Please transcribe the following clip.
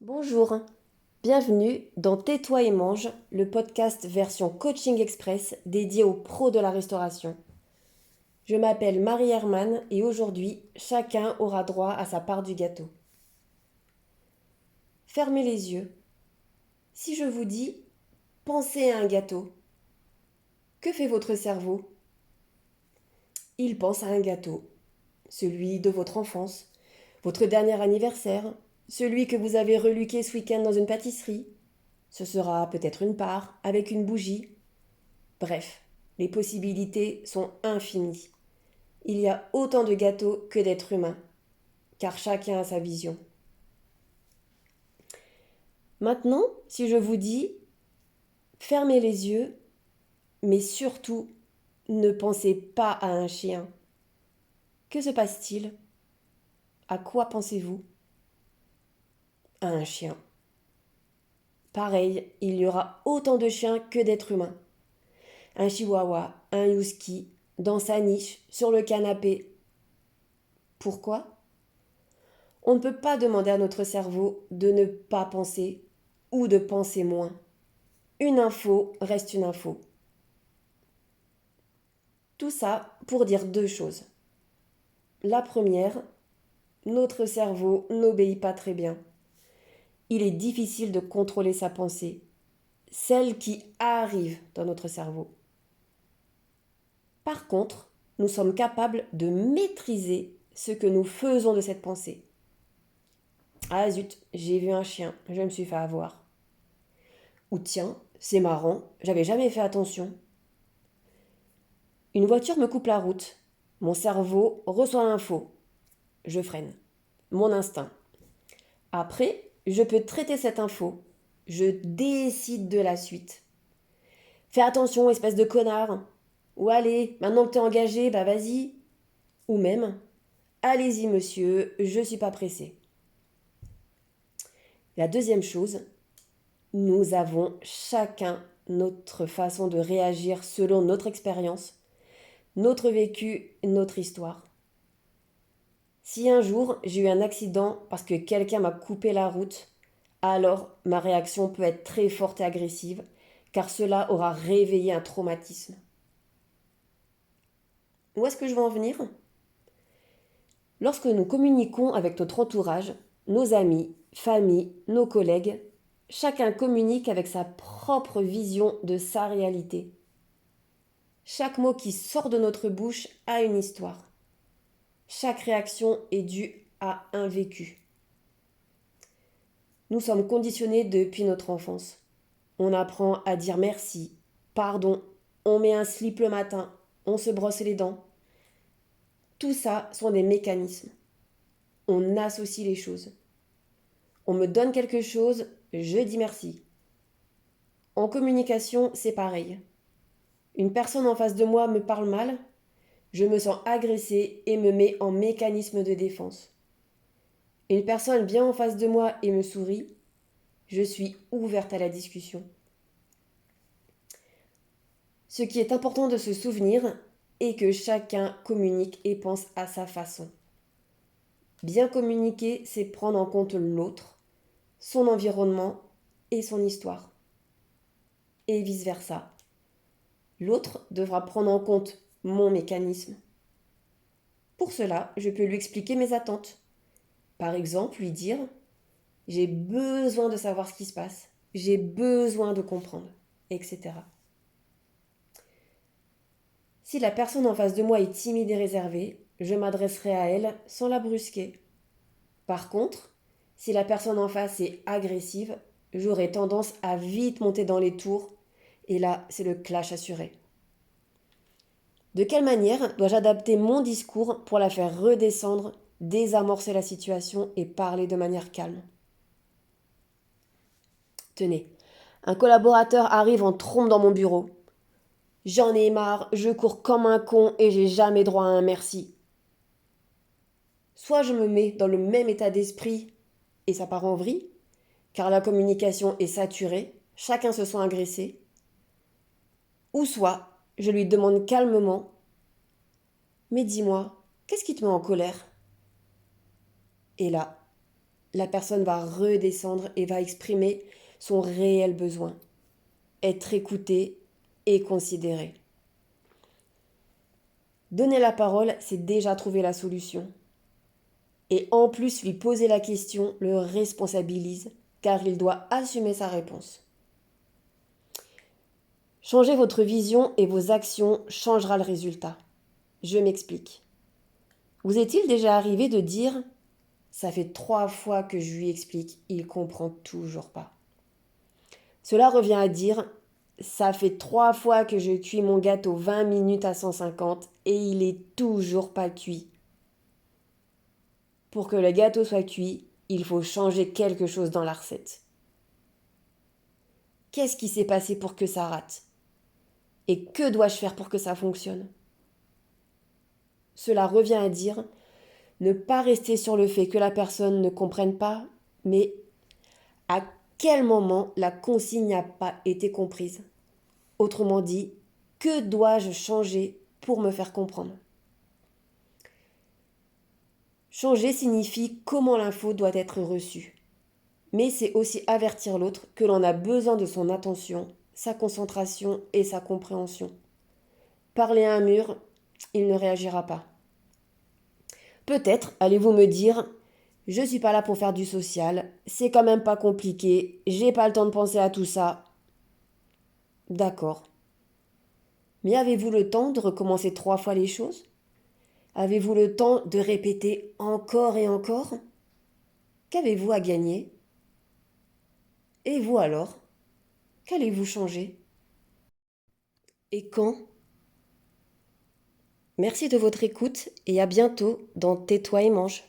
Bonjour, bienvenue dans Tais-toi et mange, le podcast version coaching express dédié aux pros de la restauration. Je m'appelle Marie Hermann et aujourd'hui, chacun aura droit à sa part du gâteau. Fermez les yeux. Si je vous dis « pensez à un gâteau », que fait votre cerveau ? Il pense à un gâteau, celui de votre enfance, votre dernier anniversaire, celui que vous avez reluqué ce week-end dans une pâtisserie. Ce sera peut-être une part avec une bougie. Bref, les possibilités sont infinies. Il y a autant de gâteaux que d'êtres humains, car chacun a sa vision. Maintenant, si je vous dis, fermez les yeux, mais surtout, ne pensez pas à un chien. Que se passe-t-il ? À quoi pensez-vous ? À un chien. Pareil, il y aura autant de chiens que d'êtres humains. Un chihuahua, un husky, dans sa niche, sur le canapé. Pourquoi ? On ne peut pas demander à notre cerveau de ne pas penser ou de penser moins. Une info reste une info. Tout ça pour dire deux choses. La première, notre cerveau n'obéit pas très bien. Il est difficile de contrôler sa pensée, celle qui arrive dans notre cerveau. Par contre, nous sommes capables de maîtriser ce que nous faisons de cette pensée. Ah zut, j'ai vu un chien, je me suis fait avoir. Ou tiens, c'est marrant, j'avais jamais fait attention. Une voiture me coupe la route. Mon cerveau reçoit l'info. Je freine. Mon instinct. Après, je peux traiter cette info. Je décide de la suite. Fais attention, espèce de connard. Ou allez, maintenant que t'es engagé, bah vas-y. Ou même, allez-y monsieur, je suis pas pressé. La deuxième chose, nous avons chacun notre façon de réagir selon notre expérience, notre vécu, notre histoire. Si un jour j'ai eu un accident parce que quelqu'un m'a coupé la route, alors ma réaction peut être très forte et agressive, car cela aura réveillé un traumatisme. Où est-ce que je veux en venir ? Lorsque nous communiquons avec notre entourage, nos amis, famille, nos collègues, chacun communique avec sa propre vision de sa réalité. Chaque mot qui sort de notre bouche a une histoire. Chaque réaction est due à un vécu. Nous sommes conditionnés depuis notre enfance. On apprend à dire merci, pardon, on met un slip le matin, on se brosse les dents. Tout ça sont des mécanismes. On associe les choses. On me donne quelque chose, je dis merci. En communication, c'est pareil. Une personne en face de moi me parle mal, je me sens agressée et me mets en mécanisme de défense. Une personne vient en face de moi et me sourit, je suis ouverte à la discussion. Ce qui est important de se souvenir est que chacun communique et pense à sa façon. Bien communiquer, c'est prendre en compte l'autre, son environnement et son histoire. Et vice-versa. L'autre devra prendre en compte mon mécanisme. Pour cela, je peux lui expliquer mes attentes. Par exemple, lui dire « J'ai besoin de savoir ce qui se passe, j'ai besoin de comprendre, etc. » Si la personne en face de moi est timide et réservée, je m'adresserai à elle sans la brusquer. Par contre, si la personne en face est agressive, j'aurai tendance à vite monter dans les tours et là, c'est le clash assuré. De quelle manière dois-je adapter mon discours pour la faire redescendre, désamorcer la situation et parler de manière calme ? Tenez, un collaborateur arrive en trombe dans mon bureau. J'en ai marre, je cours comme un con et j'ai jamais droit à un merci. Soit je me mets dans le même état d'esprit et ça part en vrille, car la communication est saturée, chacun se sent agressé. Ou soit, je lui demande calmement, mais dis-moi, qu'est-ce qui te met en colère? Et là, la personne va redescendre et va exprimer son réel besoin, être écoutée et considérée. Donner la parole, c'est déjà trouver la solution. Et en plus, lui poser la question le responsabilise, car il doit assumer sa réponse. Changez votre vision et vos actions changera le résultat. Je m'explique. Vous est-il déjà arrivé de dire ça fait 3 fois que je lui explique, il comprend toujours pas. Cela revient à dire ça fait 3 fois que je cuis mon gâteau 20 minutes à 150 et il est toujours pas cuit. Pour que le gâteau soit cuit, il faut changer quelque chose dans la recette. Qu'est-ce qui s'est passé pour que ça rate? Et que dois-je faire pour que ça fonctionne? Cela revient à dire ne pas rester sur le fait que la personne ne comprenne pas, mais à quel moment la consigne n'a pas été comprise? Autrement dit, que dois-je changer pour me faire comprendre? Changer signifie comment l'info doit être reçue. Mais c'est aussi avertir l'autre que l'on a besoin de son attention, sa concentration et sa compréhension. Parler à un mur, il ne réagira pas. Peut-être allez-vous me dire, je suis pas là pour faire du social, c'est quand même pas compliqué, j'ai pas le temps de penser à tout ça. D'accord. Mais avez-vous le temps de recommencer 3 fois les choses? Avez-vous le temps de répéter encore et encore? Qu'avez-vous à gagner? Et vous alors? Qu'allez-vous changer? Et quand? Merci de votre écoute et à bientôt dans Tais-toi et mange.